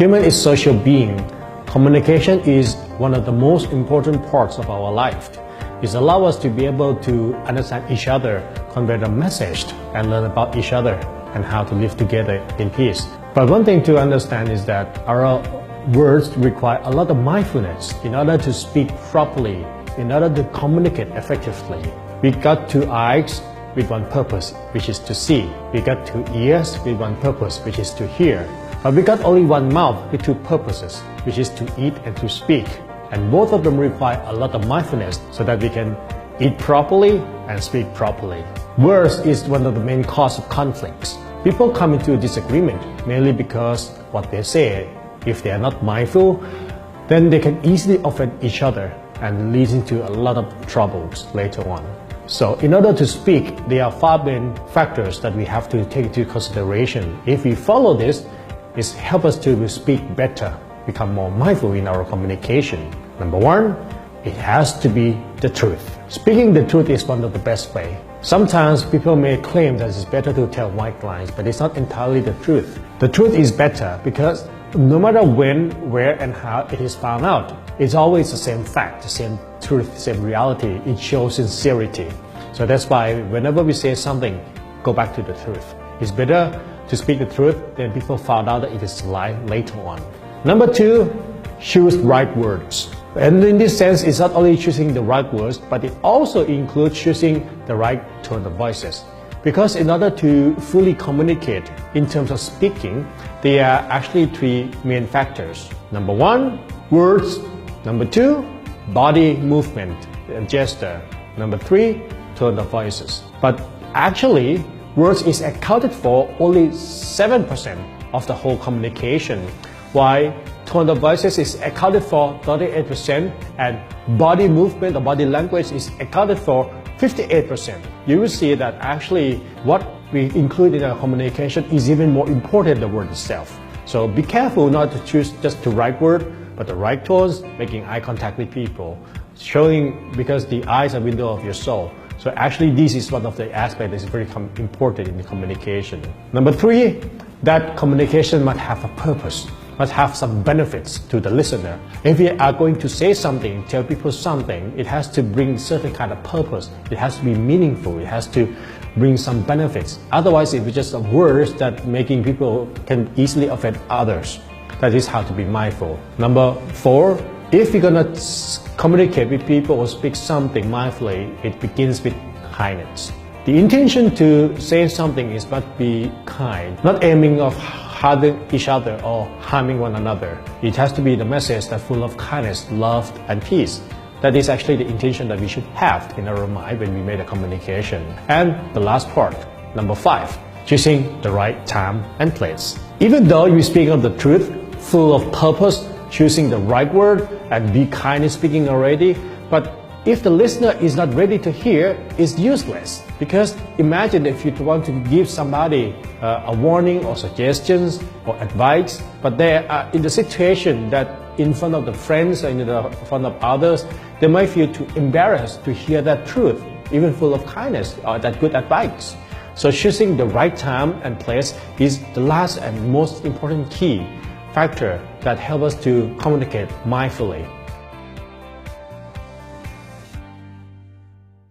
Human is social being. Communication is one of the most important parts of our life. It allows us to be able to understand each other, convey the message, and learn about each other and how to live together in peace. But one thing to understand is that our words require a lot of mindfulness in order to speak properly, in order to communicate effectively. We got two eyes with one purpose, which is to see. We got two ears with one purpose, which is to hear. But we got only one mouth with two purposes, which is to eat and to speak. And both of them require a lot of mindfulness so that we can eat properly and speak properly. Words is one of the main causes of conflicts. People come into disagreement mainly because what they say. If they are not mindful, then they can easily offend each other and lead into a lot of troubles later on. So in order to speak, there are 5 main factors that we have to take into consideration. If we follow this, it helps us to speak better, become more mindful in our communication. Number 1, it has to be the truth. Speaking the truth is one of the best ways. Sometimes people may claim that it's better to tell white lies, but it's not entirely the truth. The truth is better because no matter when, where, and how it is found out, it's always the same fact, the same truth, the same reality. It shows sincerity. So that's why whenever we say something, go back to the truth. It's better to speak the truth than people found out that it is a lie later on. Number 2, choose right words. And in this sense, it's not only choosing the right words, but it also includes choosing the right tone of voices. Because in order to fully communicate in terms of speaking, there are actually 3 main factors. Number 1, words. Number 2, body movement and gesture. Number 3, tone of voices. But actually, words is accounted for only 7% of the whole communication, while tone of voices is accounted for 38% and body movement or body language is accounted for 58%. You will see that actually what we include in our communication is even more important than the word itself. So be careful not to choose just the right word, but the right tones, making eye contact with people, showing, because the eyes are the window of your soul. So actually this is one of the aspects that is very important in the communication. Number 3, that communication must have a purpose, must have some benefits to the listener. If we are going to say something, tell people something, it has to bring certain kind of purpose. It has to be meaningful. It has to bring some benefits. Otherwise, if it's just words that making people can easily offend others, that is how to be mindful. Number 4, if you're gonna communicate with people or speak something mindfully, it begins with kindness. The intention to say something is must be kind, not aiming of hurting each other or harming one another. It has to be the message that's full of kindness, love, and peace. That is actually the intention that we should have in our mind when we make a communication. And the last part, number 5, choosing the right time and place. Even though you speak of the truth, full of purpose, choosing the right word, and be kind in speaking already, but if the listener is not ready to hear, it's useless. Because imagine if you want to give somebody a warning or suggestions or advice, but they are in the situation that in front of the friends and in front of others, they might feel too embarrassed to hear that truth, even full of kindness or that good advice. So choosing the right time and place is the last and most important key factor that helps us to communicate mindfully.